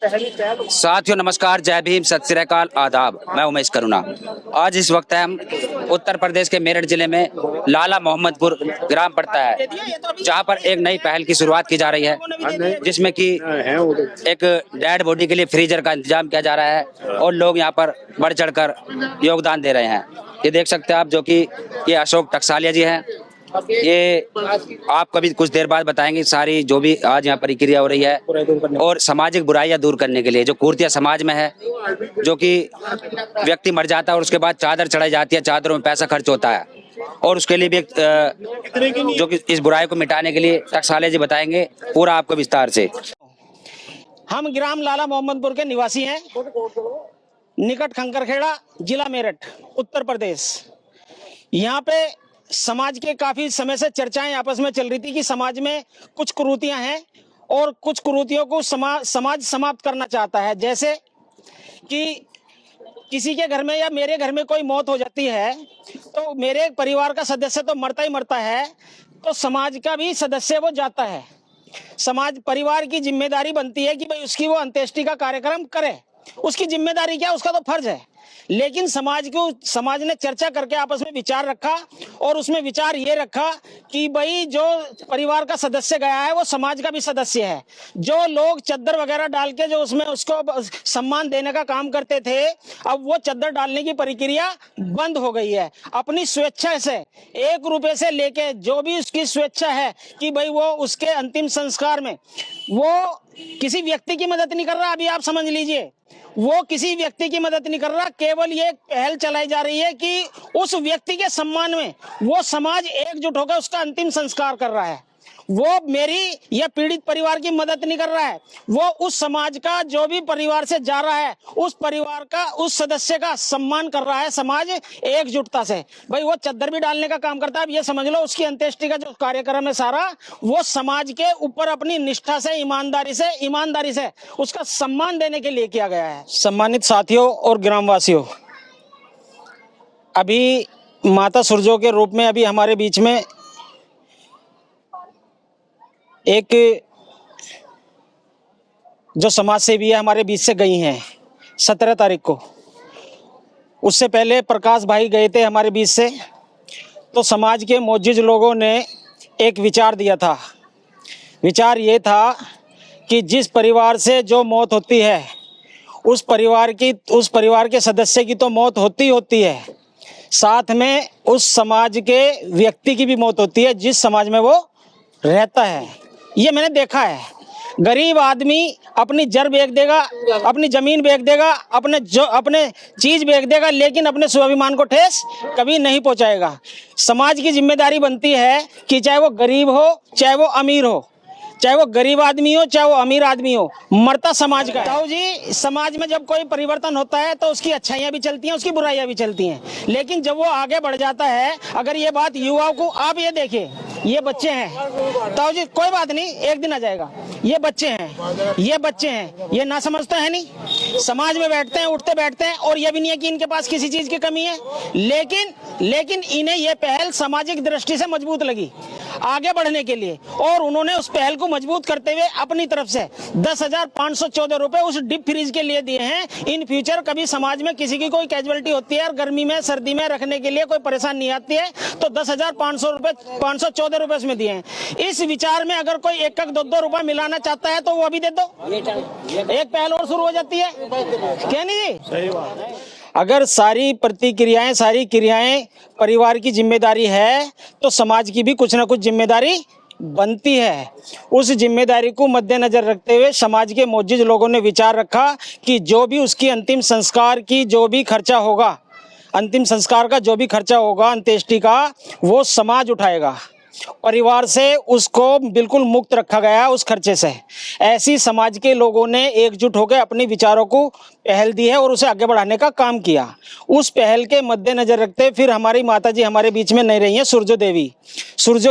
साथियों नमस्कार, जय भीम, सत श्री अकाल, आदाब। मैं उमेश करुणा। आज इस वक्त है हम उत्तर प्रदेश के मेरठ जिले में लाला मोहम्मदपुर ग्राम पड़ता है, जहां पर एक नई पहल की शुरुआत की जा रही है, जिसमें कि एक डेड बॉडी के लिए फ्रीजर का इंतजाम किया जा रहा है और लोग यहां पर बढ़ चढ़कर योगदान दे रहे हैं। ये देख सकते हैं आप, जो कि ये अशोक टकसालिया जी हैं। ये आप कभी कुछ देर बाद बताएंगे सारी जो भी आज यहाँ प्रक्रिया हो रही है और सामाजिक बुराइयां दूर करने के लिए, जो कुरीतियां समाज में है, जो कि व्यक्ति मर जाता है और उसके बाद चादर चढ़ाई जाती है, चादरों में पैसा खर्च होता है, और उसके लिए भी एक जो कि इस बुराई को मिटाने के लिए टकसाले जी बताएंगे पूरा आपको विस्तार से। हम ग्राम लाला मोहम्मदपुर के निवासी हैं, निकट खंकरखेड़ा, जिला मेरठ, उत्तर प्रदेश। यहाँ पे समाज के काफी समय से चर्चाएं आपस में चल रही थी कि समाज में कुछ कुरीतियां हैं और कुछ कुरीतियों को समाज समाप्त करना चाहता है। जैसे कि किसी के घर में या मेरे घर में कोई मौत हो जाती है तो मेरे परिवार का सदस्य तो मरता ही मरता है, तो समाज का भी सदस्य वो जाता है। समाज परिवार की जिम्मेदारी बनती है कि भाई उसकी वो अंत्येष्टि का कार्यक्रम करे। उसकी जिम्मेदारी क्या, उसका तो फर्ज है। लेकिन समाज ने चर्चा करके आपस में विचार रखा और उसमें विचार ये रखा कि भाई जो परिवार का सदस्य गया है वो समाज का भी सदस्य है। जो लोग चद्दर वगैरह डाल के जो उसमें उसको सम्मान देने का काम करते थे, अब वो चद्दर डालने की प्रक्रिया बंद हो गई है। अपनी स्वेच्छा से 1 रुपए से लेके जो भी उसकी स्वेच्छा है कि भाई वो उसके अंतिम संस्कार में वो किसी व्यक्ति की मदद नहीं कर रहा। अभी आप समझ लीजिए, वो किसी व्यक्ति की मदद नहीं कर रहा, केवल ये पहल चलाई जा रही है कि उस व्यक्ति के सम्मान में वो समाज एकजुट होकर उसका अंतिम संस्कार कर रहा है। वो मेरी या पीड़ित परिवार की मदद नहीं कर रहा है, वो उस समाज का जो भी परिवार से जा रहा है उस परिवार का, उस सदस्य का सम्मान कर रहा है समाज एकजुटता से। भाई वो चद्दर भी डालने का काम करता है। अब ये समझ लो उसकी अंत्येष्टि का जो कार्यक्रम है सारा, वो समाज के ऊपर अपनी निष्ठा से, ईमानदारी से उसका सम्मान देने के लिए किया गया है। सम्मानित साथियों और ग्रामवासियों, अभी माता सूरजों के रूप में अभी हमारे बीच में एक जो समाज सेवी है हमारे बीच से गई हैं 17 तारीख को। उससे पहले प्रकाश भाई गए थे हमारे बीच से। तो समाज के मोजिज लोगों ने एक विचार दिया था। विचार ये था कि जिस परिवार से जो मौत होती है उस परिवार के सदस्य की तो मौत होती है, साथ में उस समाज के व्यक्ति की भी मौत होती है जिस समाज में वो रहता है। ये मैंने देखा है। गरीब आदमी अपनी जड़ बेच देगा, अपनी जमीन बेच देगा, अपने चीज बेच देगा, लेकिन अपने स्वाभिमान को ठेस कभी नहीं पहुंचाएगा। समाज की जिम्मेदारी बनती है कि चाहे वो गरीब हो, चाहे वो अमीर हो, चाहे वो गरीब आदमी हो, चाहे वो अमीर आदमी हो, मरता समाज का है। ताऊ जी, समाज में जब कोई परिवर्तन होता है तो उसकी अच्छाइयां भी चलती हैं, उसकी बुराइयां भी चलती हैं, लेकिन जब वो आगे बढ़ जाता है, अगर ये बात युवाओं को, आप ये देखिए, ये बच्चे हैं ताऊ जी, कोई बात नहीं, एक दिन आ जाएगा। ये बच्चे हैं, ये ना समझते हैं नहीं, समाज में बैठते हैं, उठते बैठते हैं, और ये भी नहीं है कि इनके पास किसी चीज की कमी है, लेकिन इन्हें ये पहल सामाजिक दृष्टि से मजबूत लगी आगे बढ़ने के लिए, और उन्होंने उस पहल को मजबूत करते हुए अपनी तरफ से 10,514 रुपए उस डीप फ्रीज के लिए दिए हैं। इन फ्यूचर कभी समाज में किसी की कोई कैजुअलिटी होती है और गर्मी में सर्दी में रखने के लिए कोई परेशानी नहीं आती है, तो 10,514 रुपए उसमें दिए हैं। इस विचार में अगर कोई 1-2 रुपए मिलाना चाहता है तो वो अभी दे दो, एक पहल और शुरू हो जाती है। क्या नहीं जी, सही बात है। अगर सारी क्रियाएं परिवार की जिम्मेदारी है तो समाज की भी कुछ ना कुछ जिम्मेदारी बनती है। उस जिम्मेदारी को मद्देनजर रखते हुए समाज के मोजिज लोगों ने विचार रखा कि जो भी उसकी अंतिम संस्कार का जो भी खर्चा होगा अंत्येष्टि का, वो समाज उठाएगा। परिवार से उसको बिल्कुल मुक्त रखा गया उस खर्चे से। ऐसी समाज के लोगों ने एकजुट होकर अपने विचारों को पहल दी है और उसे आगे बढ़ाने का काम किया। उस पहल के मद्देनजर रखते फिर हमारी माता जी हमारे बीच में नहीं रही हैं, सूरजो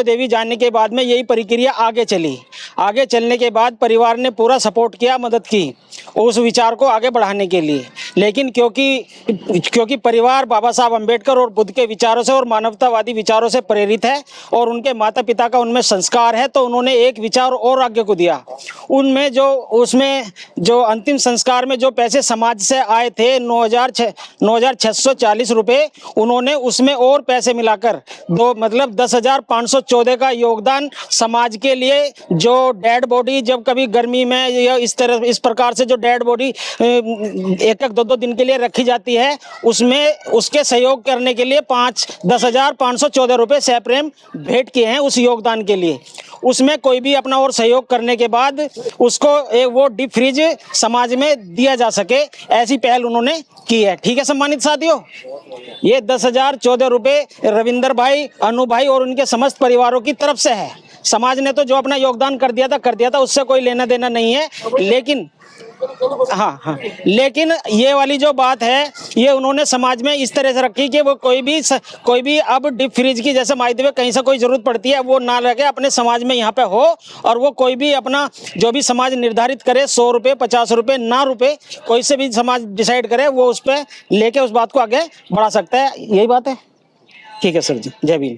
देवी जाने के बाद में यही प्रक्रिया आगे चली। आगे चलने के बाद परिवार ने पूरा सपोर्ट किया, मदद की उस विचार को आगे बढ़ाने के लिए। लेकिन क्योंकि परिवार बाबा साहब अम्बेडकर और बुद्ध के विचारों से और मानवतावादी विचारों से प्रेरित है और उनके उनके माता पिता का उनमें संस्कार है, तो उन्होंने एक विचार और आगे को दिया। उनमें जो उसमें जो अंतिम संस्कार में जो पैसे समाज से आए थे 9,640 रुपये, उन्होंने उसमें और पैसे मिलाकर मतलब 10,514 का योगदान समाज के लिए, जो डेड बॉडी जब कभी गर्मी में या इस प्रकार से जो डेड बॉडी 1-2 दिन के लिए रखी जाती है, उसमें उसके सहयोग करने के लिए 10,514 रुपये सप्रेम भेंट किए हैं उस योगदान के लिए। उसमें कोई भी अपना और सहयोग करने के बाद उसको वो डीप फ्रीज समाज में दिया जा सके, ऐसी पहल उन्होंने की है। ठीक है सम्मानित साथियों, ये 10,014 रुपये रविंदर भाई, अनु भाई और उनके समस्त परिवारों की तरफ से है। समाज ने तो जो अपना योगदान कर दिया था, उससे कोई लेना देना नहीं है। लेकिन हाँ, लेकिन ये वाली जो बात है, ये उन्होंने समाज में इस तरह से रखी कि वो कोई भी अब डीप फ्रीज की जैसे मायदे में कहीं से कोई जरूरत पड़ती है, वो ना लगे, अपने समाज में यहाँ पे हो, और वो कोई भी अपना जो भी समाज निर्धारित करे 100 रुपये, 50 रुपये, ना रुपये, कोई से भी समाज डिसाइड करे, वो उस पर लेके उस बात को आगे बढ़ा सकता है। यही बात है। ठीक है सर जी, जय भीम।